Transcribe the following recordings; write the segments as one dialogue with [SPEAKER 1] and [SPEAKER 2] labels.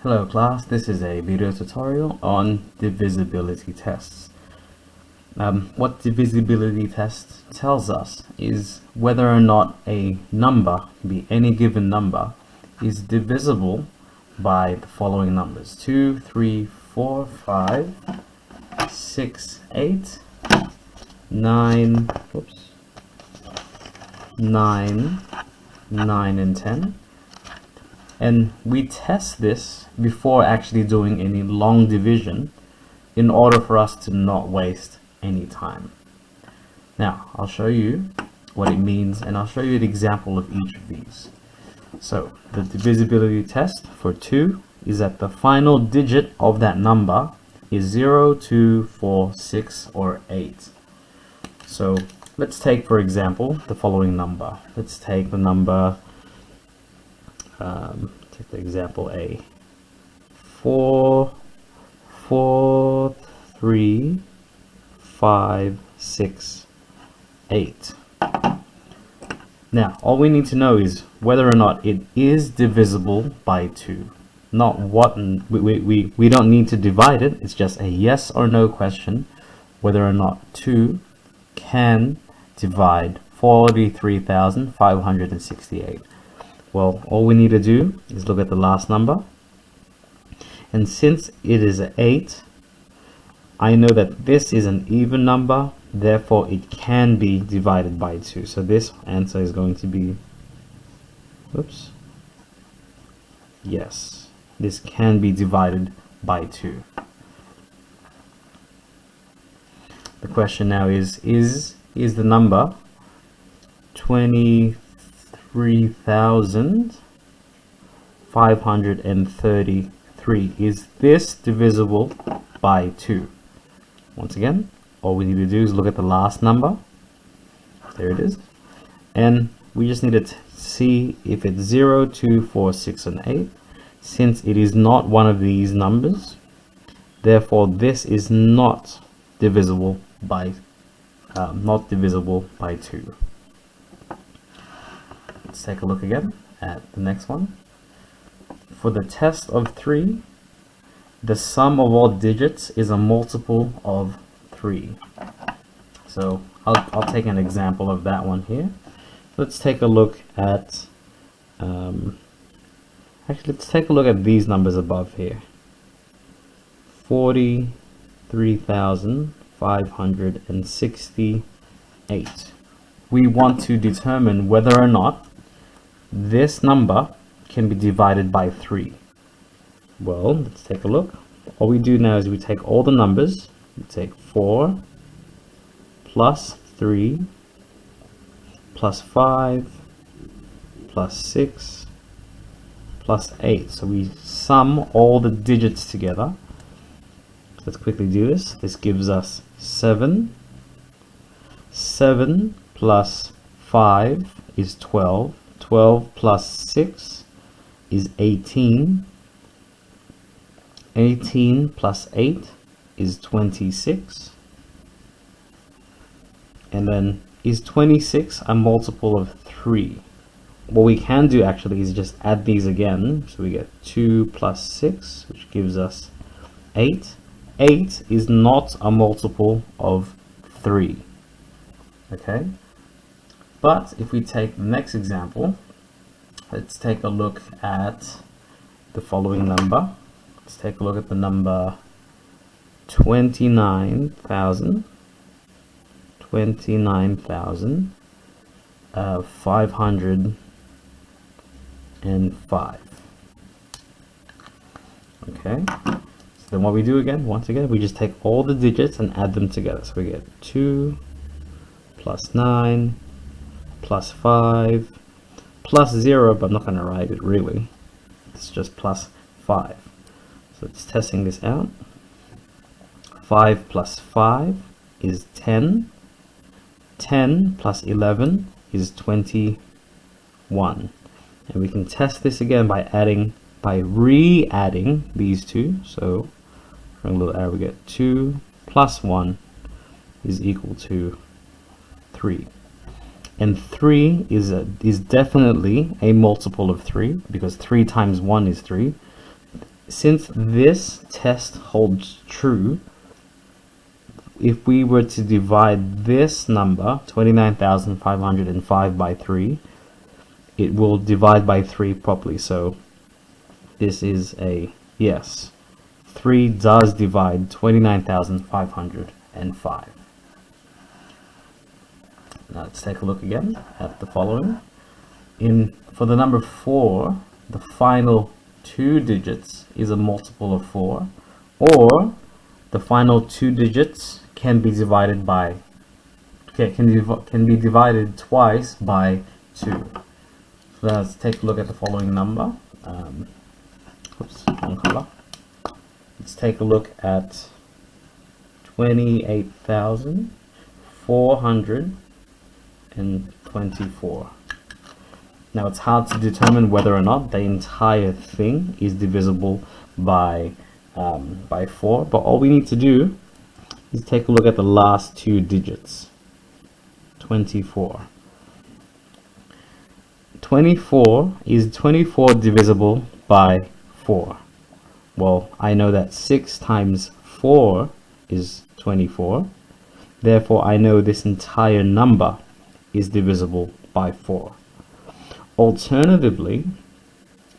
[SPEAKER 1] Hello class, this is a video tutorial on divisibility tests. What divisibility test tells us is whether or not a number, be any given number, is divisible by the following numbers: 2, 3, 4, 5, 6, 8, 9, 9, 9 and 10. And we test this before actually doing any long division in order for us to not waste any time. Now, I'll show you what it means, and I'll show you an example of each of these. So, the divisibility test for 2 is that the final digit of that number is 0, 2, 4, 6, or 8. So, let's take, for example, the following number. Let's take the number take the example A. 4, 4, 3, 5, 6, 8. Now, all we need to know is whether or not it is divisible by 2. Not what, we don't need to divide it. It's just a yes or no question whether or not 2 can divide 43,568. Well, all we need to do is look at the last number, and since it is 8, I know that this is an even number, therefore it can be divided by 2. So this answer is going to be, yes, this can be divided by 2. The question now is the number 23,533, is this divisible by 2? Once again, all we need to do is look at the last number. There it is. And we just need to see if it's 0, 2, 4, 6, and 8. Since it is not one of these numbers, therefore this is not divisible by 2. Let's take a look again at the next one. For the test of 3, the sum of all digits is a multiple of 3. So I'll take an example of that one here. Let's take a look at let's take a look at these numbers above here. 43,568. We want to determine whether or not this number can be divided by 3. Well, let's take a look. All we do now is we take all the numbers. We take 4 plus 3 plus 5 plus 6 plus 8. So we sum all the digits together. Let's quickly do this. This gives us 7. 7 plus 5 is 12. 12 plus 6 is 18. 18 plus 8 is 26. And then, is 26 a multiple of 3? What we can do actually is just add these again. So we get 2 plus 6, which gives us 8. 8 is not a multiple of 3. Okay? But if we take the next example, let's take a look at the following number. Let's take a look at the number 29,505. Okay, so then what we do again, once again, we just take all the digits and add them together. So we get 2 plus 9 plus 5 plus 0, but I'm not going to write it really. It's just plus 5. So it's testing this out. 5 plus 5 is 10. 10 plus 11 is 21. And we can test this again by re-adding these two. So for a little arrow, we get 2 plus 1 is equal to 3. And 3 is definitely a multiple of 3, because 3 times 1 is 3. since this test holds true, if we were to divide this number 29,505 by 3, it will divide by 3 properly. So this is a yes. 3 does divide 29,505. Now let's take a look again at the following. For the number 4, the final 2 digits is a multiple of 4, or the final 2 digits can be divided by can be divided twice by 2. So let's take a look at the following number. Oops, wrong color. Let's take a look at 28,424. Now it's hard to determine whether or not the entire thing is divisible by 4, but all we need to do is take a look at the last 2 digits. 24. 24 is 24 divisible by 4? Well, I know that 6 times 4 is 24. Therefore, I know this entire number is divisible by 4. Alternatively,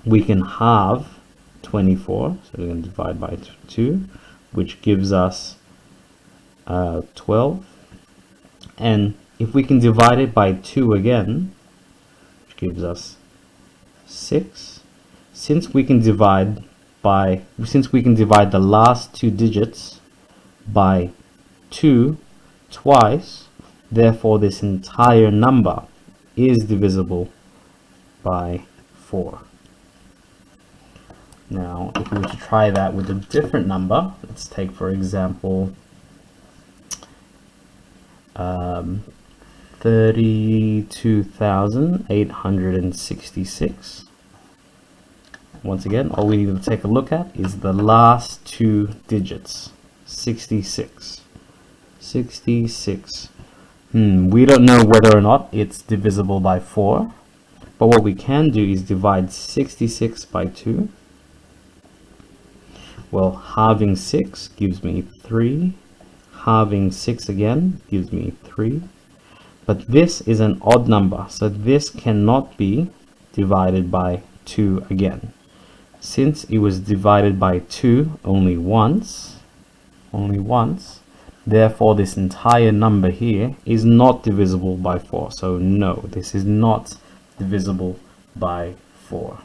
[SPEAKER 1] we can halve 24. So we're going to divide by 2, which gives us 12. And if we can divide it by 2 again, which gives us 6. Since we can divide the last 2 digits by 2 twice, therefore this entire number is divisible by 4. Now, if we were to try that with a different number, let's take, for example, 32,866. Once again, all we need to take a look at is the last 2 digits. 66. 66. We don't know whether or not it's divisible by 4, but what we can do is divide 66 by 2. Well, halving 6 gives me 3. Halving 6 again gives me 3. But this is an odd number, so this cannot be divided by 2 again. Since it was divided by 2 only once, therefore this entire number here is not divisible by 4. So no, this is not divisible by 4.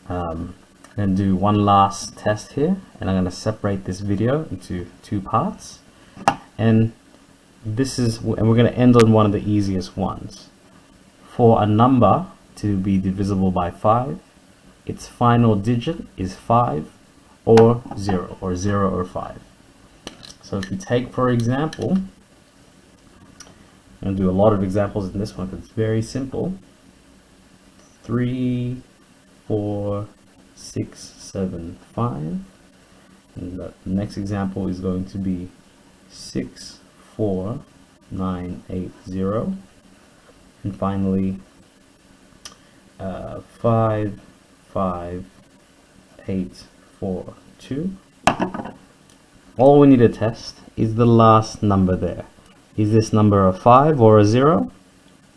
[SPEAKER 1] I'm going to do one last test here, and I'm going to separate this video into 2 parts. And we're going to end on one of the easiest ones. For a number to be divisible by 5, its final digit is 5 or 0, or 0 or 5. So if we take, for example, I'm going to do a lot of examples in this one because it's very simple. 3, 4, 6, 7, 5. And the next example is going to be 6, 4, 9, 8, 0. And finally, 5, 5, 8, 4, 2. All we need to test is the last number there. Is this number a 5 or a 0?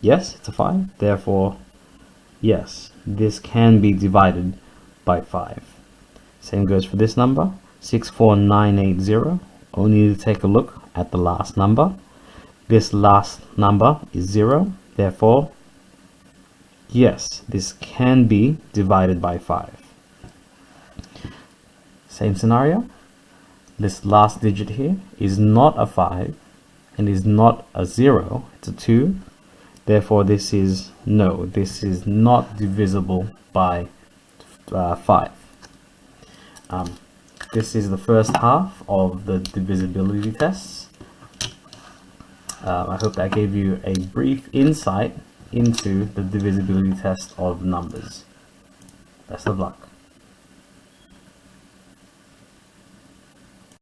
[SPEAKER 1] Yes, it's a 5. Therefore, yes, this can be divided by 5. Same goes for this number, 64980. Only need to take a look at the last number. This last number is 0. Therefore, yes, this can be divided by 5. Same scenario. This last digit here is not a 5 and is not a 0. It's a 2. Therefore, this is not divisible by 5. This is the first half of the divisibility tests. I hope that gave you a brief insight into the divisibility test of numbers. Best of luck.